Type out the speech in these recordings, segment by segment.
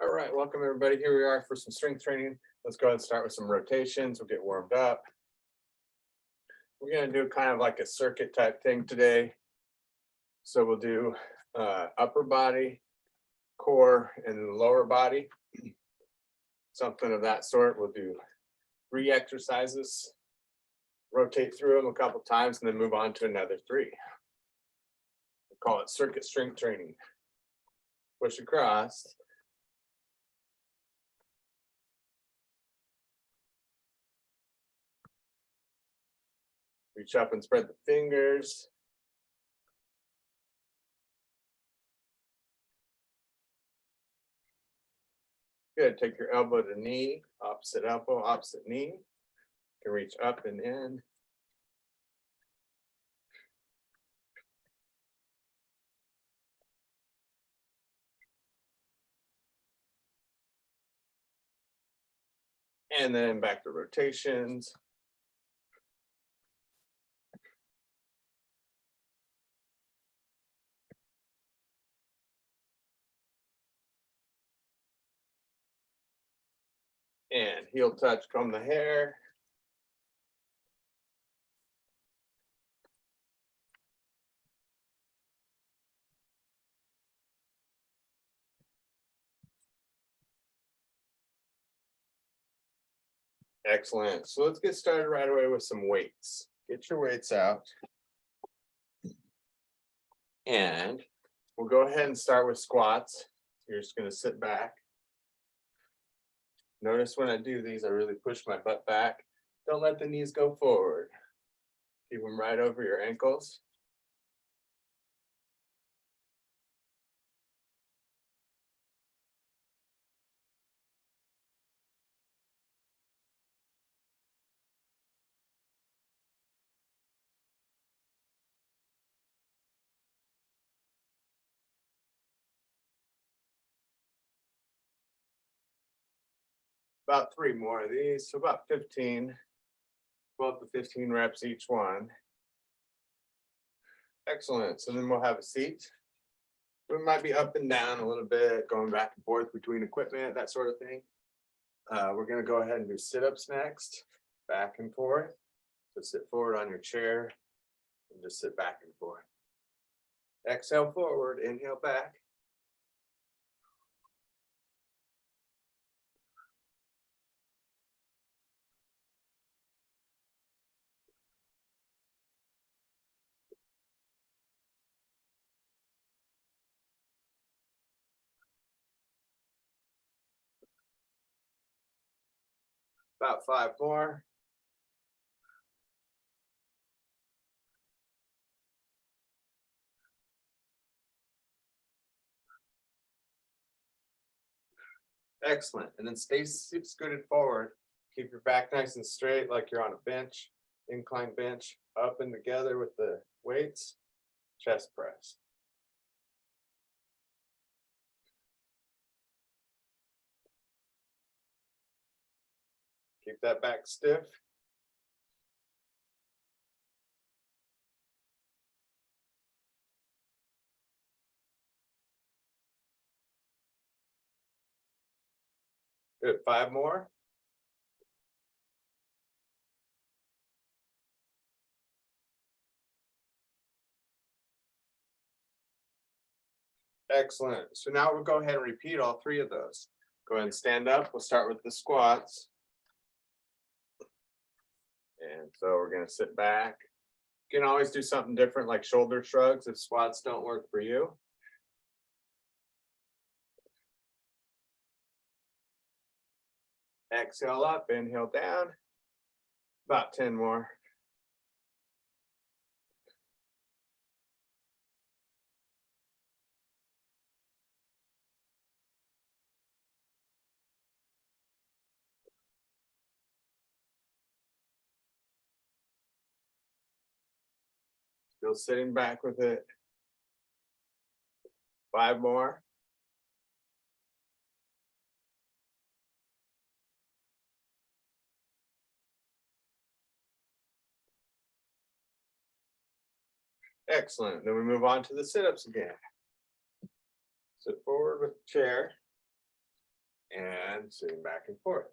All right, welcome everybody. Here we are for some strength training. Let's go ahead and start with some rotations. We'll get warmed up. We're going to do kind of like a circuit type thing today. So we'll do upper body, core, and lower body. Something of that sort. We'll do 3 exercises, rotate through them a couple times, and then move on to another 3. We'll call it circuit strength training. Push across. Reach up and spread the fingers. Good. Take your elbow to knee, opposite elbow, opposite knee. You can reach up and in. And then back to rotations. And heel touch, comb the hair. Excellent. So let's get started right away with some weights. Get your weights out. And we'll go ahead and start with squats. You're just going to sit back. Notice when I do these, I really push my butt back. Don't let the knees go forward. Keep them right over your ankles. About 3 more of these, so about 15, 12 to 15 reps each one. Excellent. So then we'll have a seat. We might be up and down a little bit, going back and forth between equipment, that sort of thing. We're going to go ahead and do sit-ups next, back and forth. So sit forward on your chair and just sit back and forth. Exhale forward, inhale back. About 5 more. Excellent. And then stay scooted forward. Keep your back nice and straight like you're on a bench, incline bench, up and together with the weights, chest press. Keep that back stiff. Good. 5 more. Excellent. So now we'll go ahead and repeat all 3 of those. Go ahead and stand up. We'll start with the squats. And so we're going to sit back. You can always do something different like shoulder shrugs if squats don't work for you. Exhale up, inhale down. About 10 more. Still sitting back with it. 5 more. Excellent. Then we move on to the sit-ups again. Sit forward with the chair. and sitting back and forth.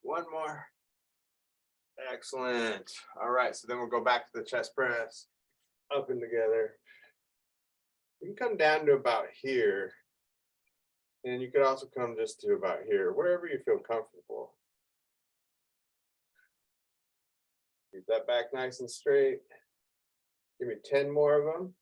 One more. Excellent. All right, so then we'll go back to the chest press, up and together. You can come down to about here. And you could also come just to about here, wherever you feel comfortable. Keep that back nice and straight. Give me 10 more of them.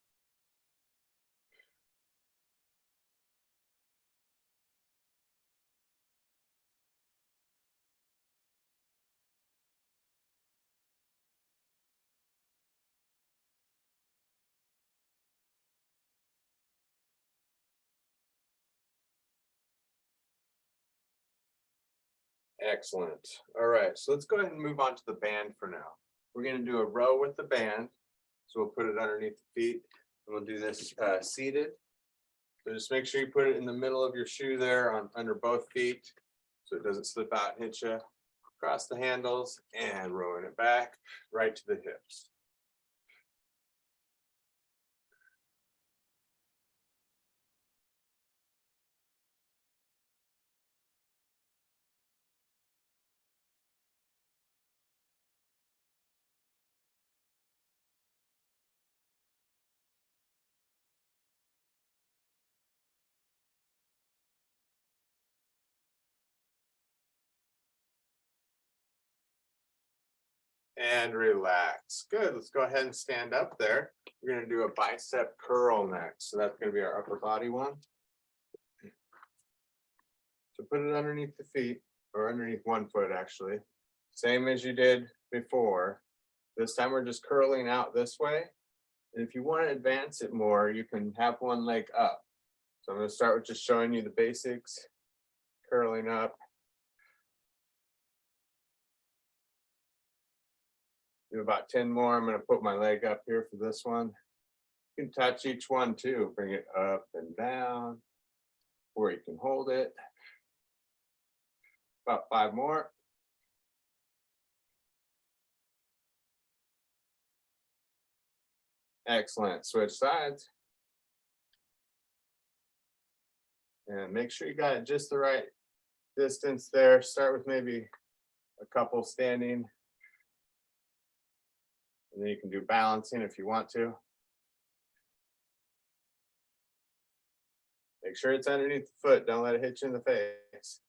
Excellent. All right, so let's go ahead and move on to the band for now. We're going to do a row with the band. So we'll put it underneath the feet and we'll do this seated. So just make sure you put it in the middle of your shoe there on under both feet so it doesn't slip out and hit you. Across the handles and rowing it back right to the hips. And relax. Good. Let's go ahead and stand up there. We're going to do a bicep curl next. So that's going to be our upper body one. So put it underneath the feet or underneath one foot, actually. Same as you did before. This time we're just curling out this way. And if you want to advance it more, you can have one leg up. So I'm going to start with just showing you the basics. Curling up. Do about 10 more. I'm going to put my leg up here for this one. You can touch each one too. Bring it up and down, or you can hold it. About 5 more. Excellent. Switch sides. And make sure you got it just the right distance there. Start with maybe a couple standing. And then you can do balancing if you want to. Make sure it's underneath the foot. Don't let it hit you in the face.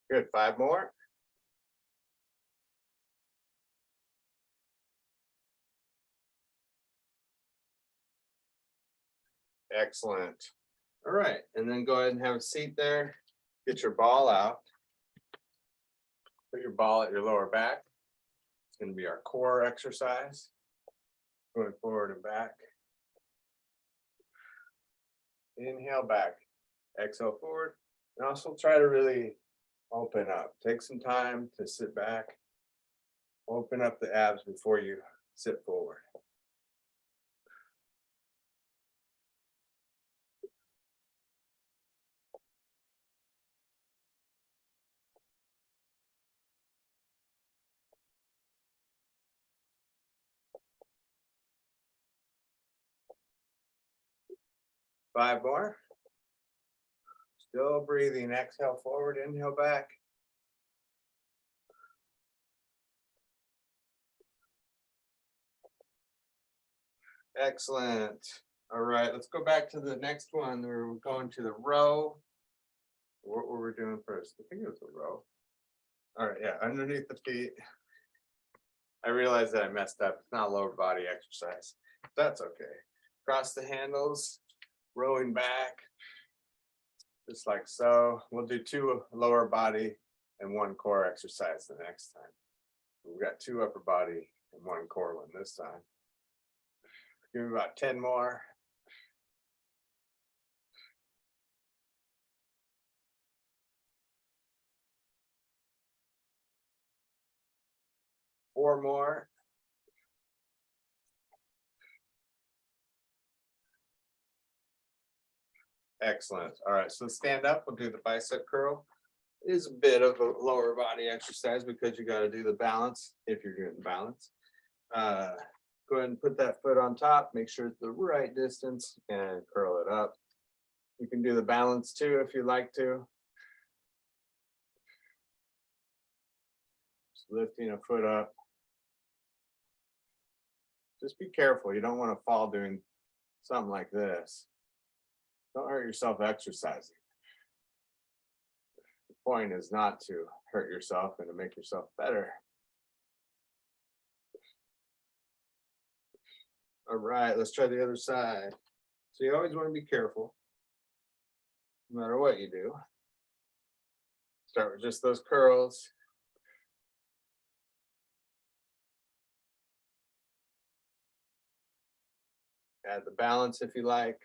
Good. 5 more. Excellent. All right. And then go ahead and have a seat there. Get your ball out. Put your ball at your lower back. It's going to be our core exercise. Going forward and back. Inhale back. Exhale forward. And also try to really open up. Take some time to sit back. Open up the abs before you sit forward. Five more. Still breathing. Exhale forward, inhale back. Excellent. All right, let's go back to the next one. We're going to the row. What were we doing first? I think it was the row. All right, yeah, underneath the feet. I realized that I messed up. It's not a lower body exercise. That's okay. Cross the handles, rowing back, just like so. We'll do 2 lower body and 1 core exercise the next time. We've got 2 upper body and 1 core one this time. Give me about 10 more. Four more. Excellent. All right, so stand up. We'll do the bicep curl. It is a bit of a lower body exercise because you got to do the balance if you're doing the balance. Go ahead and put that foot on top. Make sure it's the right distance and curl it up. You can do the balance too if you like to. Just lifting a foot up. Just be careful. You don't want to fall doing something like this. Don't hurt yourself exercising. The point is not to hurt yourself and to make yourself better. All right, let's try the other side. So you always want to be careful, no matter what you do. Start with just those curls. Add the balance if you like.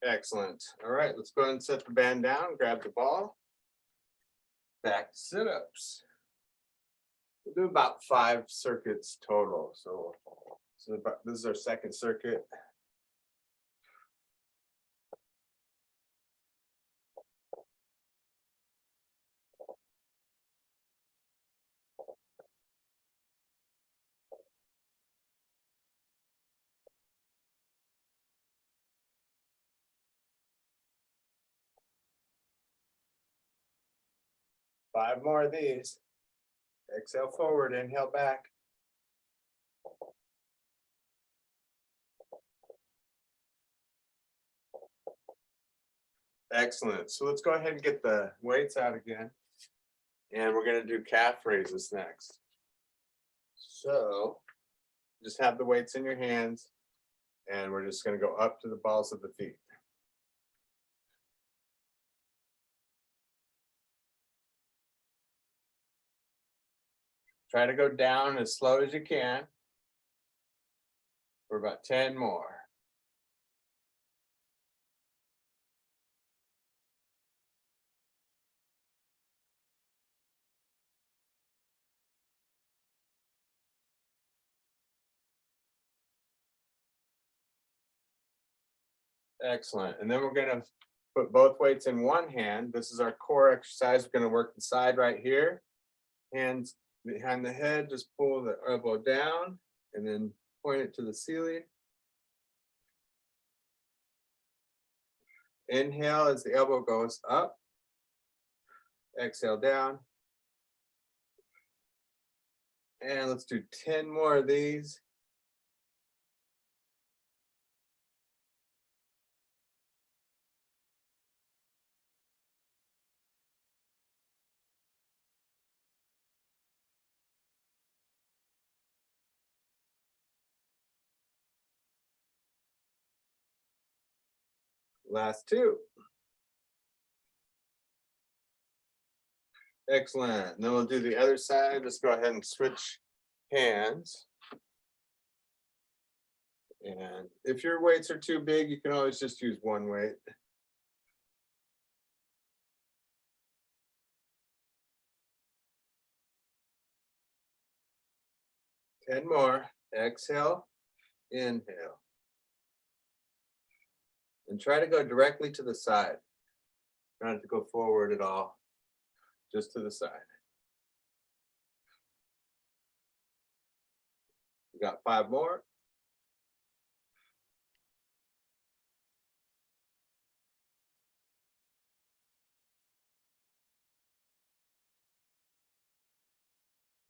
Excellent. All right, let's go ahead and set the band down, grab the ball. Back to sit-ups. We'll do about 5 circuits total. So this is our second circuit. Five more of these. Exhale forward, inhale back. Excellent. So let's go ahead and get the weights out again. And we're going to do calf raises next. So just have the weights in your hands and we're just going to go up to the balls of the feet. Try to go down as slow as you can for about 10 more. Excellent. And then we're going to put both weights in one hand. This is our core exercise. We're going to work the side right here. Hands behind the head, just pull the elbow down and then point it to the ceiling. Inhale as the elbow goes up. Exhale down. And let's do 10 more of these. Last 2. Excellent. And then we'll do the other side. Let's go ahead and switch hands. And if your weights are too big, you can always just use one weight. Ten more. Exhale, inhale. And try to go directly to the side. Not to go forward at all, just to the side. We got 5 more.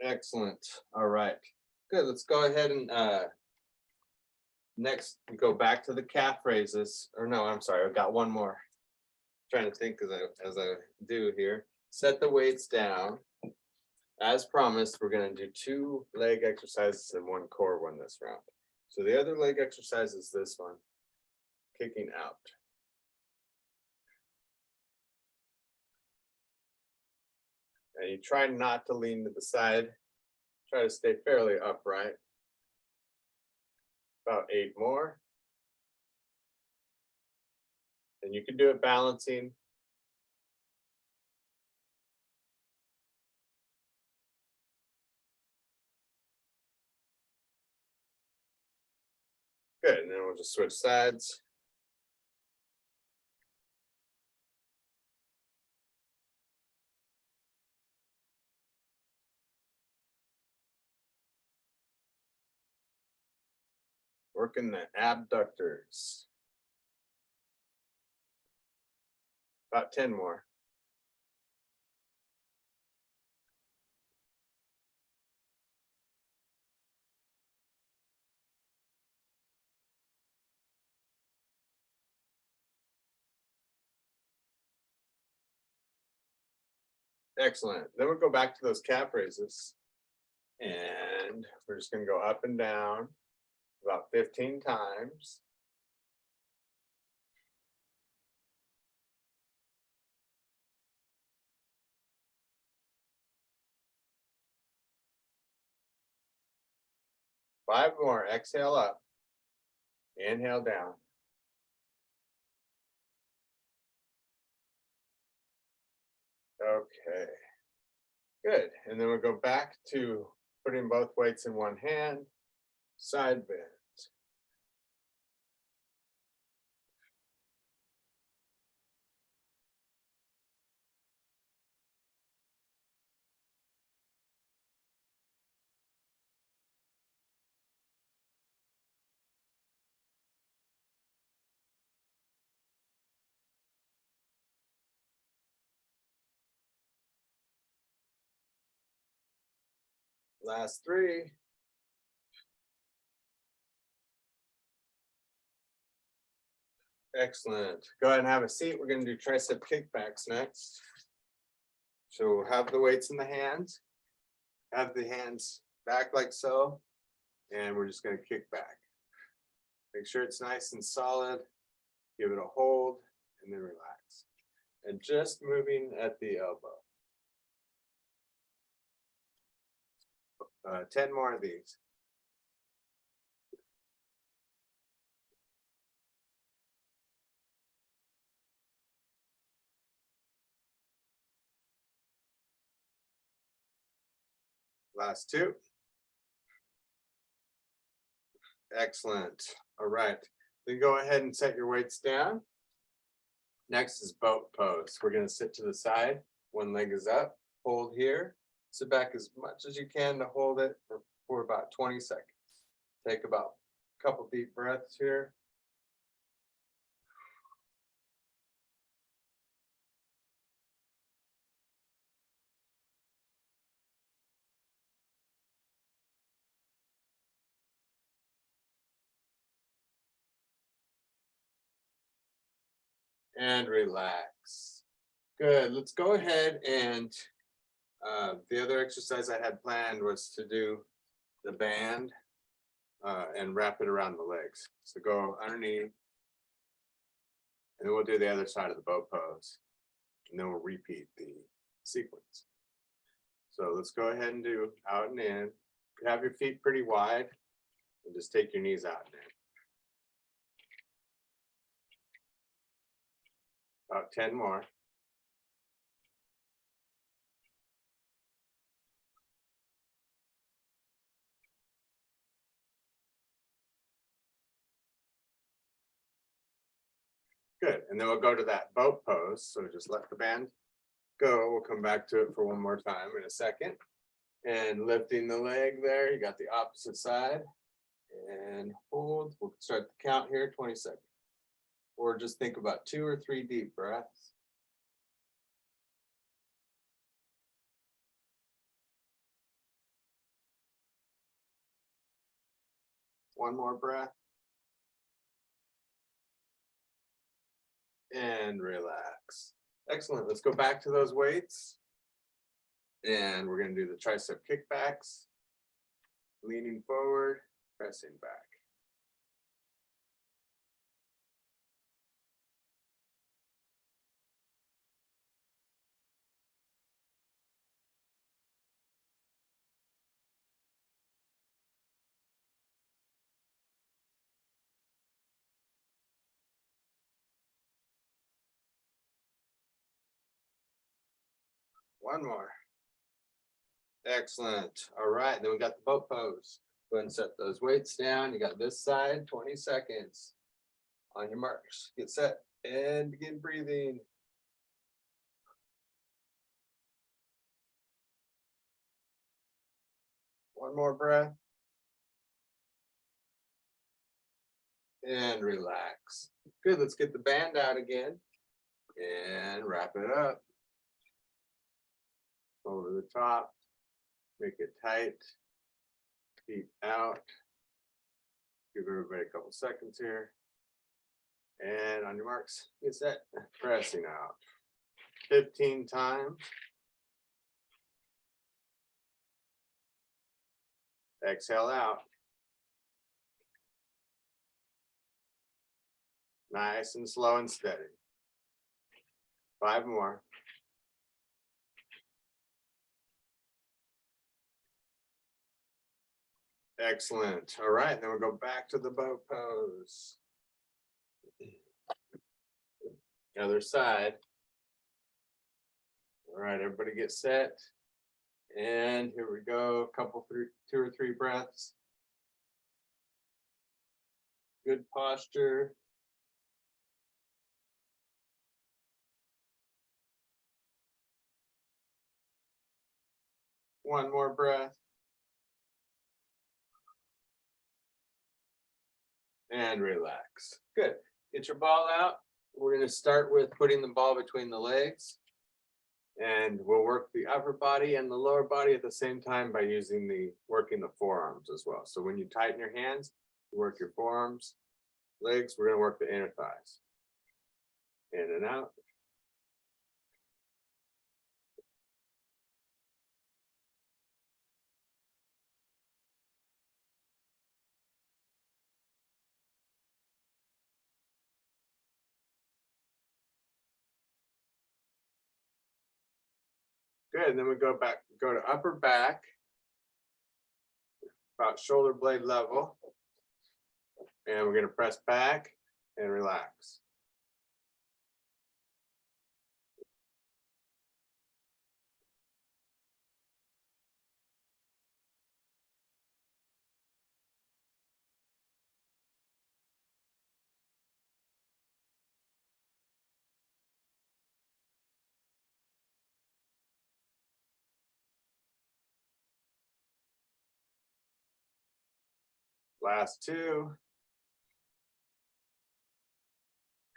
Excellent. All right. Good. Let's go ahead and next go back to the calf raises. Or no, I'm sorry. I've got one more. Trying to think as I do here. Set the weights down. As promised, we're going to do 2 leg exercises and 1 core one this round. So the other leg exercise is this one, kicking out. And you try not to lean to the side, try to stay fairly upright. About 8 more. And you can do it balancing. Good, and then we'll just switch sides. Working the abductors. About 10 more. Excellent. Then we'll go back to those calf raises. And we're just going to go up and down about 15 times. Five more. Exhale up. Inhale down. Okay. Good. And then we'll go back to putting both weights in one hand. Side bend. Last 3. Excellent. Go ahead and have a seat. We're going to do tricep kickbacks next. So we'll have the weights in the hands. Have the hands back like so. And we're just going to kick back. Make sure it's nice and solid. Give it a hold and then relax. And just moving at the elbow. 10 more of these. Last 2. Excellent. All right. Then go ahead and set your weights down. Next is boat pose. We're going to sit to the side. One leg is up. Hold here. Sit back as much as you can to hold it for about 20 seconds. Take about a couple deep breaths here. And relax. Good. Let's go ahead and the other exercise I had planned was to do the band and wrap it around the legs. So go underneath, and then we'll do the other side of the boat pose, and then we'll repeat the sequence. So let's go ahead and do out and in. Have your feet pretty wide, and just take your knees out and in. About 10 more. Good. And then we'll go to that boat pose. So just let the band go. We'll come back to it for one more time in a second. And lifting the leg there, you got the opposite side. And hold. We'll start the count here, 20 seconds. Or just think about 2 or 3 deep breaths. One more breath. And relax. Excellent. Let's go back to those weights. And we're going to do the tricep kickbacks. Leaning forward, pressing back. One more. Excellent. All right, then we got the boat pose. Go ahead and set those weights down. You got this side, 20 seconds. On your marks, get set and begin breathing. One more breath. And relax. Good, let's get the band out again and wrap it up. Over the top, make it tight, feet out. Give everybody a couple seconds here. And on your marks, get set, pressing out. 15 times. Exhale out. Nice and slow and steady. 5 more. Excellent. All right, then we'll go back to the boat pose. Other side. All right, everybody get set. And here we go, two or three breaths. Good posture. One more breath. And relax. Good. Get your ball out. We're going to start with putting the ball between the legs. And we'll work the upper body and the lower body at the same time by working the forearms as well. So when you tighten your hands, you work your forearms, legs, we're going to work the inner thighs. In and out. Good, and then we go to upper back, about shoulder blade level. And we're going to press back and relax. Last 2.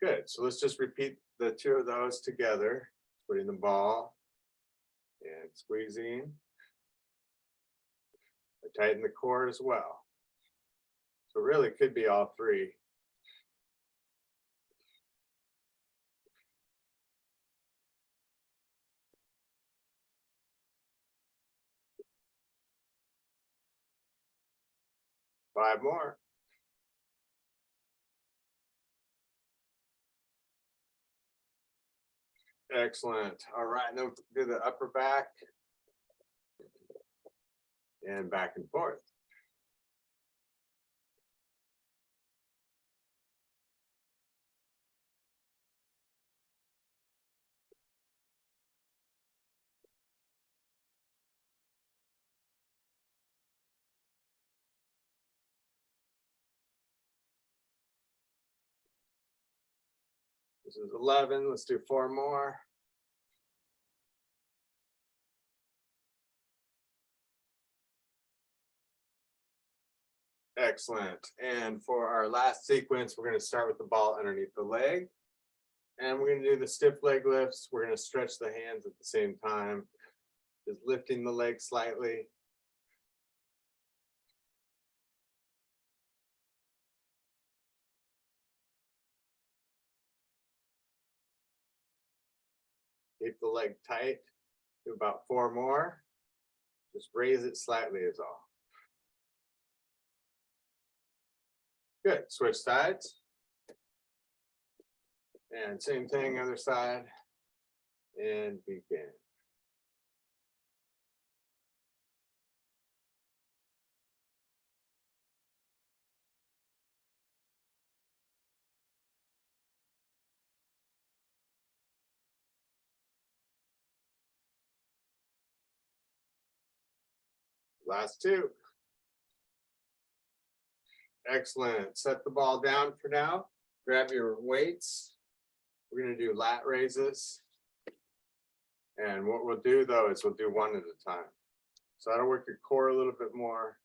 Good, so let's just repeat the 2 of those together, putting the ball and squeezing. I tighten the core as well. So really it could be all 3. Five more. Excellent. All right, now do the upper back and back and forth. This is 11. Let's do 4 more. Excellent. And for our last sequence, we're going to start with the ball underneath the leg. And we're going to do the stiff leg lifts. We're going to stretch the hands at the same time, just lifting the leg slightly. Keep the leg tight. Do about 4 more. Just raise it slightly is all. Good. Switch sides. And same thing, other side. And begin. Last two. Excellent. Set the ball down for now. Grab your weights. We're going to do lat raises. And what we'll do though is we'll do one at a time. So that'll work your core a little bit more.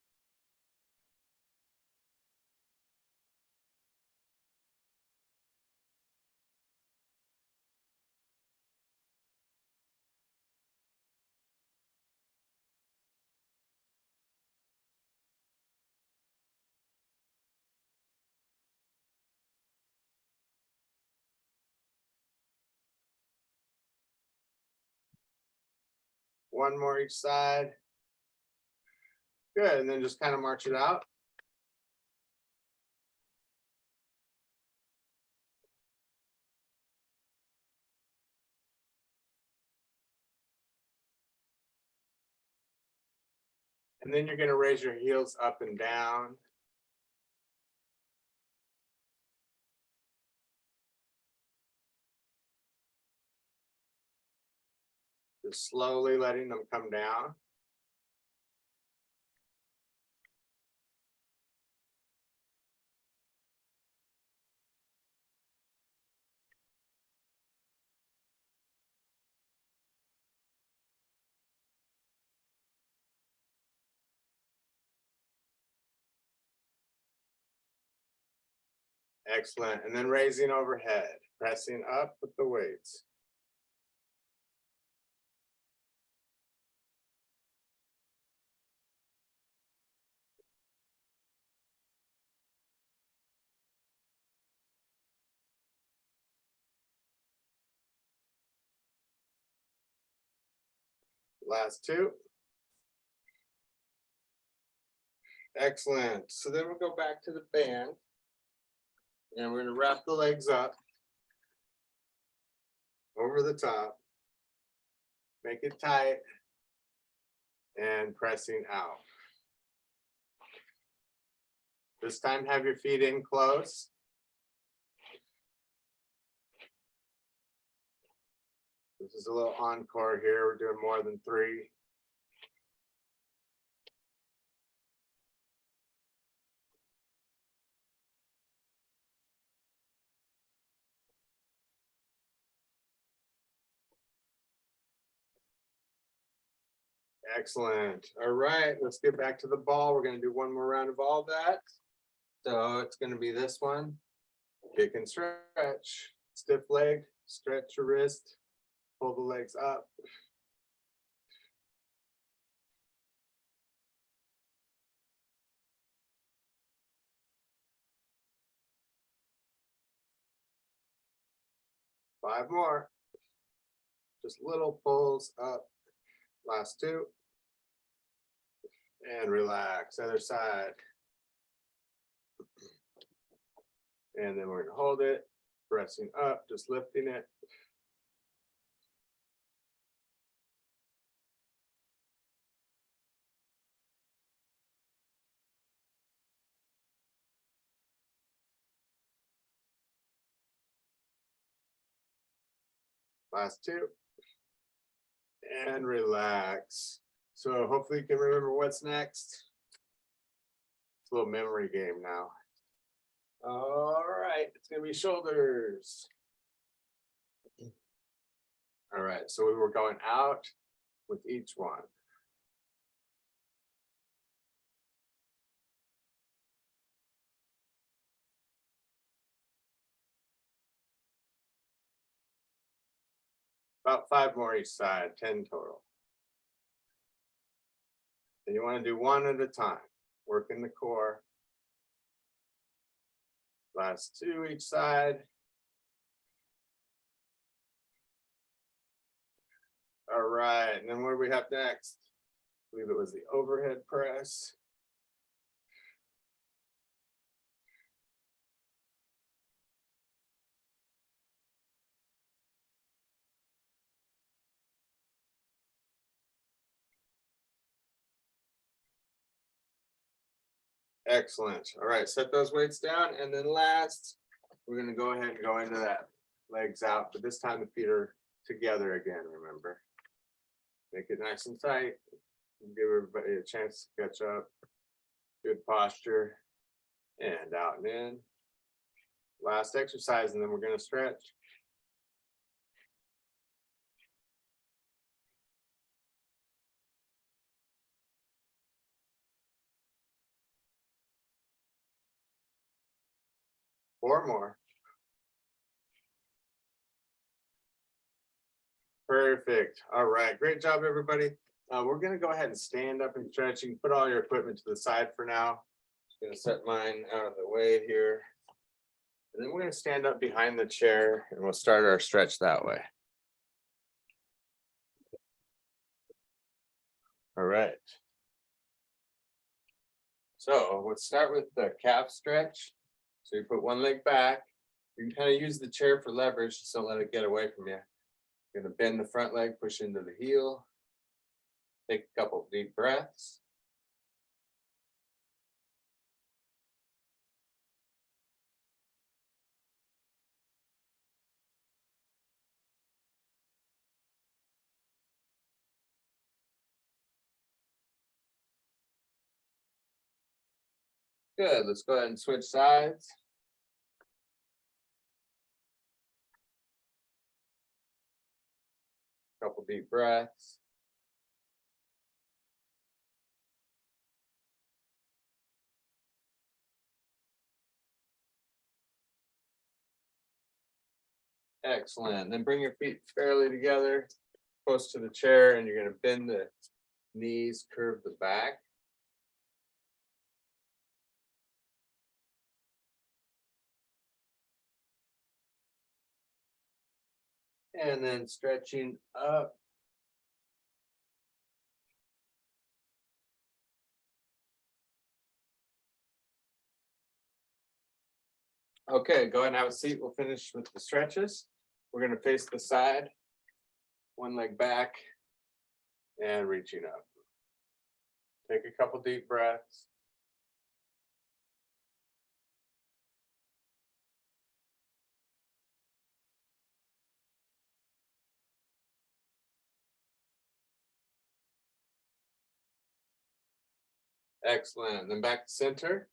One more each side. Good, and then just kind of march it out. And then you're going to raise your heels up and down. Just slowly letting them come down. Excellent. And then raising overhead, pressing up with the weights. Last two. Excellent. So then we'll go back to the band. And we're going to wrap the legs up over the top. Make it tight. And pressing out. This time have your feet in close. This is a little encore here. We're doing more than 3. Excellent. All right, let's get back to the ball. We're going to do one more round of all that. So it's going to be this one. Kick and stretch. Stiff leg, stretch your wrist, pull the legs up. Five more. Just little pulls up. Last two. And relax, other side. And then we're going to hold it, pressing up, just lifting it. Last two. And relax. So hopefully you can remember what's next. It's a little memory game now. All right, it's going to be shoulders. All right, so we were going out with each one. About 5 more each side, 10 total. And you want to do one at a time, working the core. Last 2 each side. All right, and then what do we have next? I believe it was the overhead press. Excellent. All right, set those weights down. And then last, we're going to go ahead and go into that legs out, but this time the feet are together again, remember. Make it nice and tight. Give everybody a chance to catch up. Good posture. And out and in. Last exercise, and then we're going to stretch. Four more. Perfect. All right. Great job, everybody. We're going to go ahead and stand up and stretch. You can put all your equipment to the side for now. Just going to set mine out of the way here. And then we're going to stand up behind the chair and we'll start our stretch that way. All right. So let's start with the calf stretch. So you put one leg back. You can kind of use the chair for leverage, just don't let it get away from you. You're going to bend the front leg, push into the heel. Take a couple deep breaths. Good. Let's go ahead and switch sides. Couple deep breaths. Excellent. Then bring your feet fairly together, close to the chair, and you're going to bend the knees, curve the back. And then stretching up. Okay, go ahead and have a seat. We'll finish with the stretches. We're going to face the side, one leg back, and reaching up. Take a couple deep breaths. Excellent. Then back to center.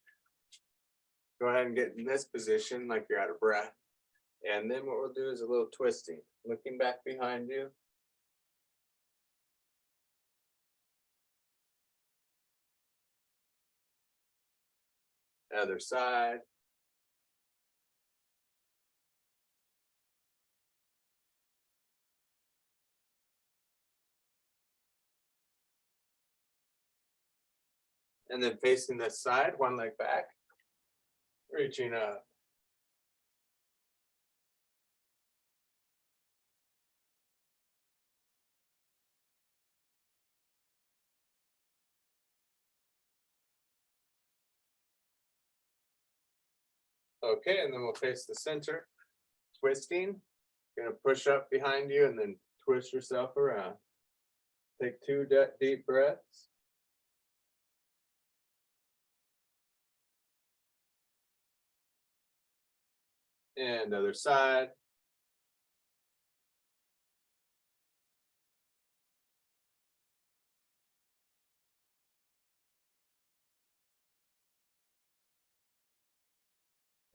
Go ahead and get in this position like you're out of breath. And then what we'll do is a little twisting. Looking back behind you. Other side. And then facing this side, one leg back. Reaching up. Okay, and then we'll face the center. Twisting. You're going to push up behind you and then twist yourself around. Take two deep breaths. And other side.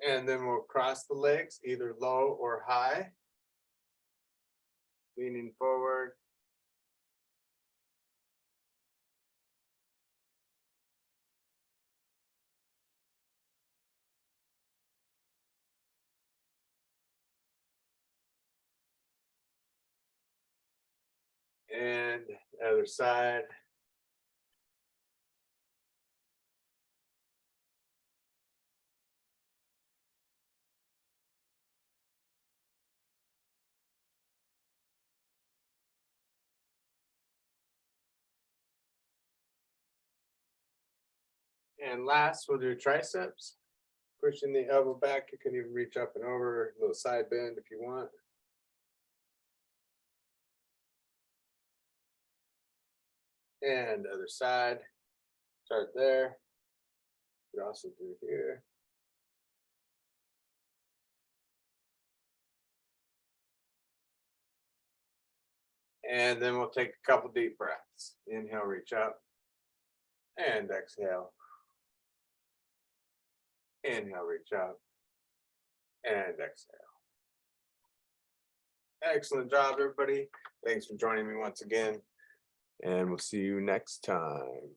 And then we'll cross the legs, either low or high. Leaning forward. And other side. And last, we'll do triceps. Pushing the elbow back. You can even reach up and over, a little side bend if you want. And other side. Start there. You can also do here. And then we'll take a couple deep breaths. Inhale, reach up. And exhale. Inhale, reach up. And exhale. Excellent job, everybody. Thanks for joining me once again. And we'll see you next time.